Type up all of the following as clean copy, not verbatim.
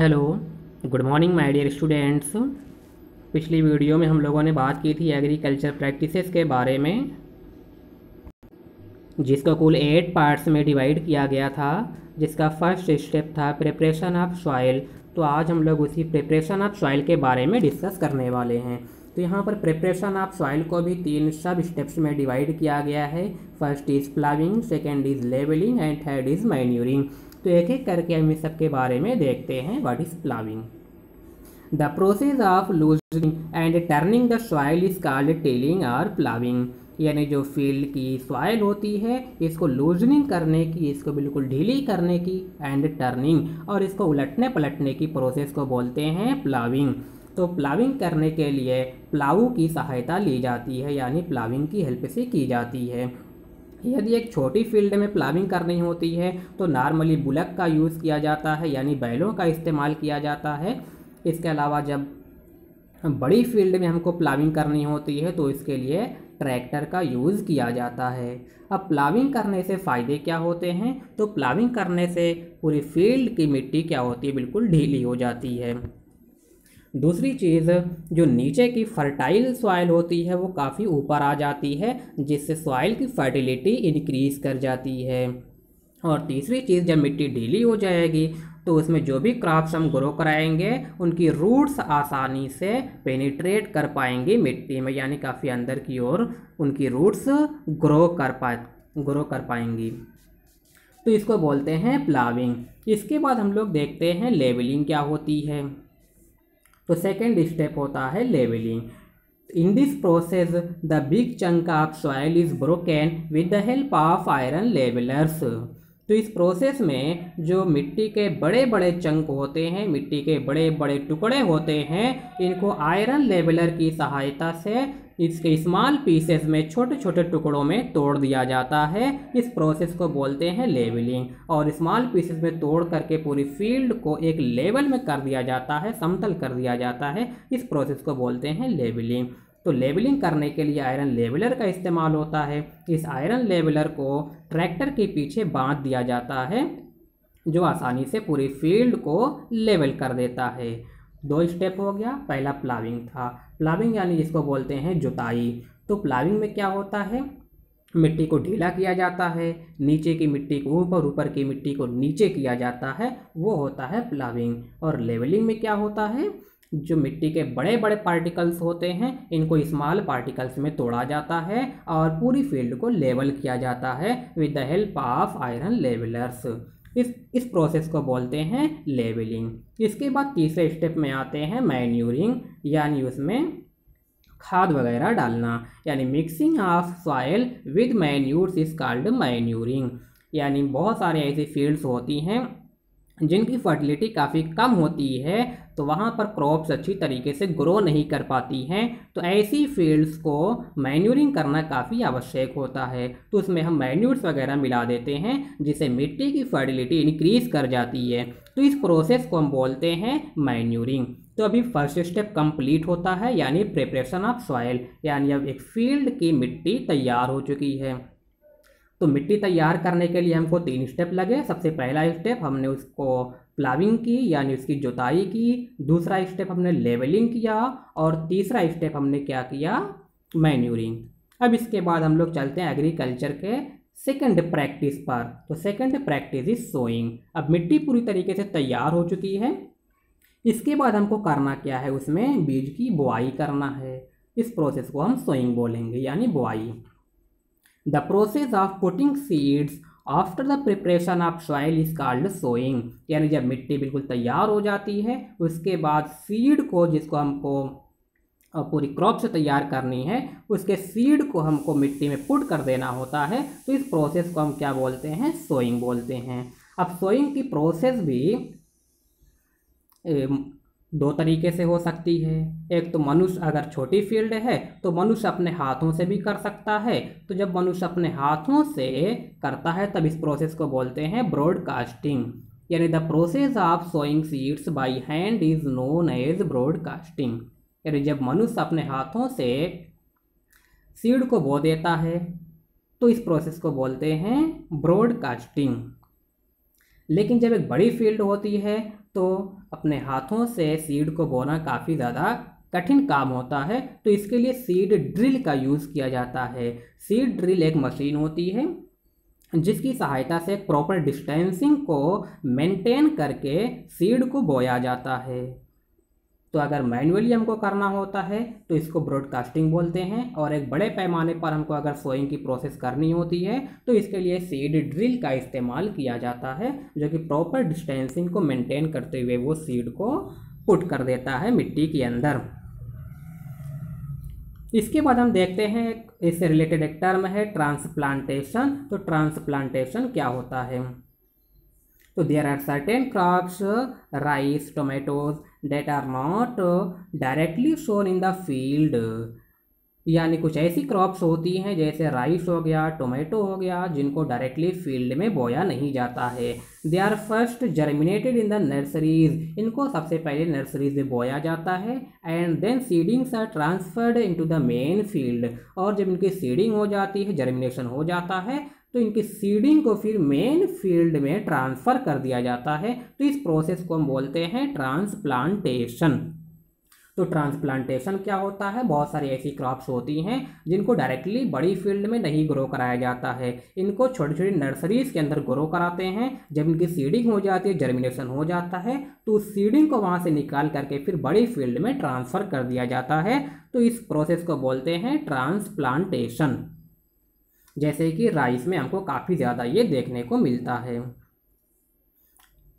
Hello, good morning my dear students. पिछली video में हम लोगों ने बात की थी एग्रीकल्चर प्रैक्टिसेस के बारे में, जिसको कुल 8 पार्ट्स में डिवाइड किया गया था, जिसका फर्स्ट स्टेप था प्रिपरेशन ऑफ सॉइल। तो आज हम लोग उसी प्रिपरेशन ऑफ सॉइल के बारे में डिस्कस करने वाले हैं। तो यहाँ पर प्रिपरेशन ऑफ सॉइल को भी 3 सब स्टेप्स में डिवाइड किया गया है। First is ploughing, second is levelling and third is manuring. तो एक एक करके हम इस सब के बारे में देखते हैं। What is ploughing? The process of loosening and turning the soil is called tilling और प्लाविंग। यानी जो फील्ड की सॉइल होती है, इसको लूजनिंग करने की, इसको बिल्कुल ढीली करने की, एंड टर्निंग और इसको उलटने पलटने की प्रोसेस को बोलते हैं प्लाविंग। तो प्लाविंग करने के लिए प्लाऊ की सहायता ली जाती है, यानी प्लाविंग की हेल्प से की जाती है। यदि एक छोटी फील्ड में प्लाविंग करनी होती है तो नॉर्मली बुलक का यूज़ किया जाता है, यानी बैलों का इस्तेमाल किया जाता है। इसके अलावा जब बड़ी फील्ड में हमको प्लाविंग करनी होती है तो इसके लिए ट्रैक्टर का यूज़ किया जाता है। अब प्लाविंग करने से फ़ायदे क्या होते हैं? तो प्लाविंग करने से पूरी फील्ड की मिट्टी क्या होती है, बिल्कुल ढीली हो जाती है। दूसरी चीज़, जो नीचे की फर्टाइल सॉइल होती है वो काफ़ी ऊपर आ जाती है, जिससे सॉइल की फर्टिलिटी इंक्रीज कर जाती है। और तीसरी चीज़, जब मिट्टी ढीली हो जाएगी तो उसमें जो भी क्रॉप्स हम ग्रो कराएंगे उनकी रूट्स आसानी से पेनिट्रेट कर पाएंगी मिट्टी में, यानी काफ़ी अंदर की ओर उनकी रूट्स ग्रो कर पाएंगी। तो इसको बोलते हैं प्लाविंग। इसके बाद हम लोग देखते हैं लेवलिंग क्या होती है। तो सेकेंड स्टेप होता है levelling. In this process the big chunk of soil is broken with the help of iron levellers. तो इस प्रोसेस में जो मिट्टी के बड़े बड़े चंक होते हैं, मिट्टी के बड़े बड़े टुकड़े होते हैं, इनको आयरन लेवलर की सहायता से इसके स्मॉल पीसेस में, छोटे छोटे टुकड़ों में तोड़ दिया जाता है। इस प्रोसेस को बोलते हैं लेवलिंग। और स्मॉल पीसेस में तोड़ करके पूरी फील्ड को एक लेवल में कर दिया जाता है, समतल कर दिया जाता है। इस प्रोसेस को बोलते हैं लेवलिंग। तो लेवलिंग करने के लिए आयरन लेवलर का इस्तेमाल होता है। इस आयरन लेवलर को ट्रैक्टर के पीछे बांध दिया जाता है, जो आसानी से पूरी फील्ड को लेवल कर देता है। 2 स्टेप हो गया। पहला प्लाविंग था। प्लाविंग यानी जिसको बोलते हैं जुताई। तो प्लाविंग में क्या होता है? मिट्टी को ढीला किया जाता है, नीचे की मिट्टी को ऊपर, ऊपर की मिट्टी को नीचे किया जाता है, वो होता है प्लाविंग। और लेवलिंग में क्या होता है? जो मिट्टी के बड़े बड़े पार्टिकल्स होते हैं, इनको स्मॉल पार्टिकल्स में तोड़ा जाता है और पूरी फील्ड को लेवल किया जाता है with the help of iron levellers. इस प्रोसेस को बोलते हैं लेवलिंग। इसके बाद तीसरे स्टेप में आते हैं मैन्यूरिंग, यानी उसमें खाद वगैरह डालना, यानी mixing of soil with manures is called manuring. यानी बहुत सारे ऐसी फील्ड्स होती हैं जिनकी फर्टिलिटी काफ़ी कम होती है, तो वहाँ पर क्रॉप्स अच्छी तरीके से ग्रो नहीं कर पाती हैं। तो ऐसी फील्ड्स को मैन्यूरिंग करना काफ़ी आवश्यक होता है। तो उसमें हम मैन्यूर्स वगैरह मिला देते हैं, जिससे मिट्टी की फर्टिलिटी इंक्रीज कर जाती है। तो इस प्रोसेस को हम बोलते हैं मैन्यूरिंग। तो अभी फर्स्ट स्टेप कंप्लीट होता है, यानी प्रिपरेशन ऑफ सॉइल, यानी अब एक फील्ड की मिट्टी तैयार हो चुकी है। तो मिट्टी तैयार करने के लिए हमको 3 स्टेप लगे। सबसे पहला स्टेप हमने उसको प्लाविंग की, यानी उसकी जुताई की। दूसरा स्टेप हमने लेवलिंग किया और तीसरा स्टेप हमने क्या किया? मैन्यूरिंग। अब इसके बाद हम लोग चलते हैं एग्रीकल्चर के सेकंड प्रैक्टिस पर। तो सेकंड प्रैक्टिस इज सोइंग। अब मिट्टी पूरी तरीके से तैयार हो चुकी है। इसके बाद हमको करना क्या है? उसमें बीज की बुआई करना है। इस प्रोसेस को हम सोइंग बोलेंगे, यानी बुआई। The process of putting seeds after the preparation of soil is called sowing। यानी जब मिट्टी बिल्कुल तैयार हो जाती है, उसके बाद सीड को, जिसको हमको पूरी क्रॉप से तैयार करनी है, उसके सीड को हमको मिट्टी में पुट कर देना होता है। तो इस प्रोसेस को हम क्या बोलते हैं? सोइंग बोलते हैं। अब सोइंग की प्रोसेस भी 2 तरीके से हो सकती है। एक तो मनुष्य, अगर छोटी फील्ड है तो मनुष्य अपने हाथों से भी कर सकता है। तो जब मनुष्य अपने हाथों से करता है तब इस प्रोसेस को बोलते हैं ब्रॉडकास्टिंग। यानी the process of sowing seeds by hand is known as broadcasting. यानी जब मनुष्य अपने हाथों से सीड को बो देता है तो इस प्रोसेस को बोलते हैं ब्रॉडकास्टिंग। लेकिन जब एक बड़ी फील्ड होती है तो अपने हाथों से सीड को बोना काफ़ी ज़्यादा कठिन काम होता है, तो इसके लिए सीड ड्रिल का यूज़ किया जाता है। सीड ड्रिल एक मशीन होती है जिसकी सहायता से प्रॉपर डिस्टेंसिंग को मेंटेन करके सीड को बोया जाता है। तो अगर मैन्युअली हमको करना होता है तो इसको ब्रॉडकास्टिंग बोलते हैं, और एक बड़े पैमाने पर हमको अगर सोइंग की प्रोसेस करनी होती है तो इसके लिए सीड ड्रिल का इस्तेमाल किया जाता है, जो कि प्रॉपर डिस्टेंसिंग को मेंटेन करते हुए वो सीड को पुट कर देता है मिट्टी के अंदर। इसके बाद हम देखते हैं इससे रिलेटेड एक टर्म है ट्रांसप्लांटेशन। तो ट्रांसप्लांटेशन क्या होता है? तो there are certain crops, rice, tomatoes, that are not directly shown in the field, यानी कुछ ऐसी क्रॉप्स होती हैं जैसे राइस हो गया, टोमेटो हो गया, जिनको डायरेक्टली फील्ड में बोया नहीं जाता है। They are first germinated in the nurseries, इनको सबसे पहले नर्सरीज में बोया जाता है। And then seedlings are transferred into the main field, और जब इनकी सीडिंग हो जाती है, जर्मिनेशन हो जाता है, तो इनकी सीडिंग को फिर मेन फील्ड में ट्रांसफ़र कर दिया जाता है। तो इस प्रोसेस को हम बोलते हैं ट्रांसप्लांटेशन। तो ट्रांसप्लांटेशन क्या होता है? बहुत सारी ऐसी क्रॉप्स होती हैं जिनको डायरेक्टली बड़ी फील्ड में नहीं ग्रो कराया जाता है, इनको छोटी छोटी नर्सरीज के अंदर ग्रो कराते हैं। जब इनकी सीडिंग हो जाती है, जर्मिनेशन हो जाता है, तो उस सीडिंग को वहाँ से निकाल करके फिर बड़ी फील्ड में ट्रांसफ़र कर दिया जाता है। तो इस प्रोसेस को बोलते हैं ट्रांसप्लांटेशन। जैसे कि राइस में हमको काफ़ी ज़्यादा ये देखने को मिलता है।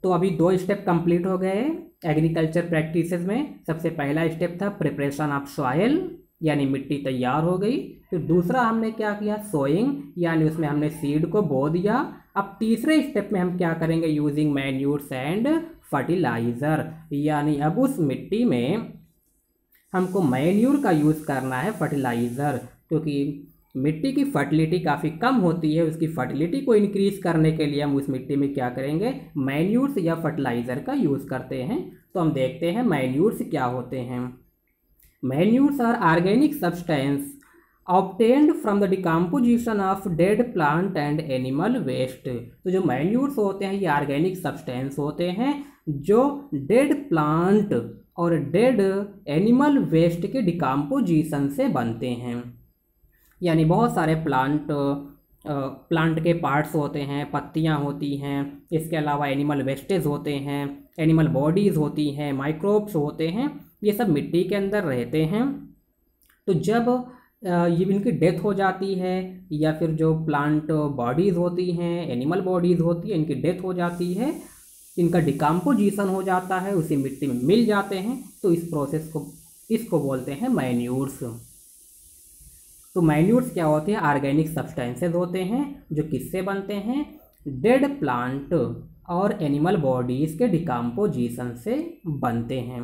तो अभी 2 स्टेप कंप्लीट हो गए एग्रीकल्चर प्रैक्टिसेस में। सबसे पहला स्टेप था प्रिपरेशन ऑफ सॉइल, यानी मिट्टी तैयार हो गई। फिर दूसरा हमने क्या किया? सोइंग, यानी उसमें हमने सीड को बो दिया। अब तीसरे स्टेप में हम क्या करेंगे? यूजिंग मैन्यूर्स एंड फर्टिलाइज़र, यानी अब उस मिट्टी में हमको मैन्यूर का यूज़ करना है, फर्टिलाइज़र, क्योंकि मिट्टी की फर्टिलिटी काफ़ी कम होती है। उसकी फर्टिलिटी को इंक्रीज करने के लिए हम उस मिट्टी में क्या करेंगे? मैन्यूर्स या फर्टिलाइज़र का यूज़ करते हैं। तो हम देखते हैं मैन्यूर्स क्या होते हैं। Manures are organic substance obtained from the decomposition of dead plant and animal waste. तो जो मैन्यूर्स होते हैं ये ऑर्गेनिक सब्सटेंस होते हैं जो डेड प्लांट और डेड एनिमल वेस्ट के डिकम्पोजिशन से बनते हैं। यानी बहुत सारे प्लांट के पार्ट्स होते हैं, पत्तियां होती हैं, इसके अलावा एनिमल वेस्टेज होते हैं, एनिमल बॉडीज़ होती हैं, माइक्रोब्स होते हैं, ये सब मिट्टी के अंदर रहते हैं। तो जब ये इनकी डेथ हो जाती है, या फिर जो प्लांट बॉडीज़ होती हैं, एनिमल बॉडीज़ होती है, इनकी डेथ हो जाती है, इनका डिकम्पोजिशन हो जाता है, उसी मिट्टी में मिल जाते हैं, तो इस प्रोसेस को इसको बोलते हैं मैन्यूर्स। तो मैन्यूर्स क्या होते हैं? ऑर्गेनिक सब्सटेंसेस होते हैं जो किससे बनते हैं? डेड प्लांट और एनिमल बॉडीज़ के डिकम्पोजिशन से बनते हैं।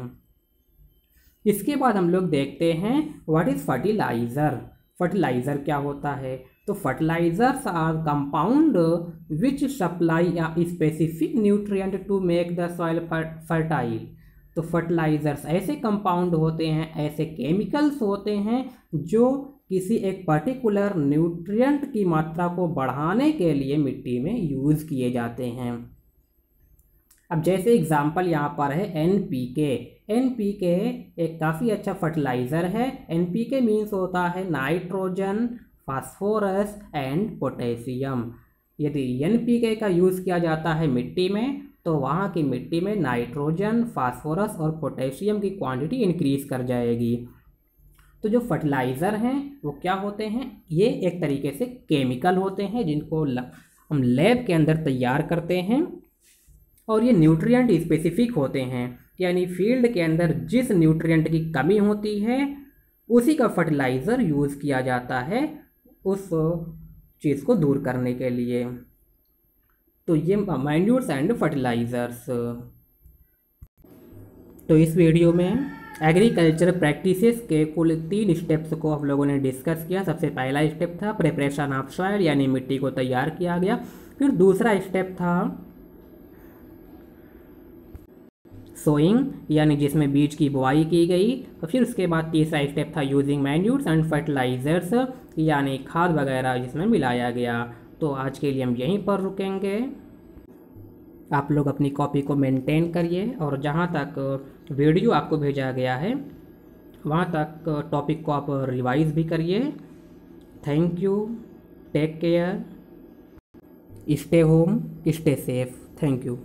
इसके बाद हम लोग देखते हैं व्हाट इज़ फर्टिलाइज़र। फर्टिलाइज़र क्या होता है? तो fertilisers are compound which supply a specific nutrient to make the soil fertile. तो फर्टिलाइजर्स ऐसे कंपाउंड होते हैं, ऐसे केमिकल्स होते हैं जो किसी एक पर्टिकुलर न्यूट्रिएंट की मात्रा को बढ़ाने के लिए मिट्टी में यूज़ किए जाते हैं। अब जैसे एग्जांपल यहाँ पर है NPK। NPK एक काफ़ी अच्छा फर्टिलाइज़र है। NPK मीन्स होता है नाइट्रोजन, फास्फोरस एंड पोटेशियम। यदि NPK का यूज़ किया जाता है मिट्टी में तो वहाँ की मिट्टी में नाइट्रोजन, फास्फोरस और पोटेशियम की क्वांटिटी इंक्रीज कर जाएगी। तो जो फर्टिलाइज़र हैं वो क्या होते हैं? ये एक तरीके से केमिकल होते हैं जिनको हम लैब के अंदर तैयार करते हैं, और ये न्यूट्रिएंट स्पेसिफिक होते हैं, यानी फील्ड के अंदर जिस न्यूट्रिएंट की कमी होती है उसी का फर्टिलाइज़र यूज़ किया जाता है उस चीज़ को दूर करने के लिए। तो ये मैन्यूर्स एंड फर्टिलाइज़र्स। तो इस वीडियो में एग्रीकल्चर प्रैक्टिसेस के कुल 3 स्टेप्स को हम लोगों ने डिस्कस किया। सबसे पहला स्टेप था प्रिपरेशन ऑफ सॉइल, यानी मिट्टी को तैयार किया गया। फिर दूसरा स्टेप था सोइंग, यानी जिसमें बीज की बुआई की गई। और फिर उसके बाद तीसरा स्टेप था यूजिंग मैन्यूर्स एंड फर्टिलाइजर्स, यानी खाद वगैरह जिसमें मिलाया गया। तो आज के लिए हम यहीं पर रुकेंगे। आप लोग अपनी कॉपी को मेंटेन करिए और जहाँ तक वीडियो आपको भेजा गया है वहाँ तक टॉपिक को आप रिवाइज भी करिए। Thank you, take care, stay home, stay safe. Thank you.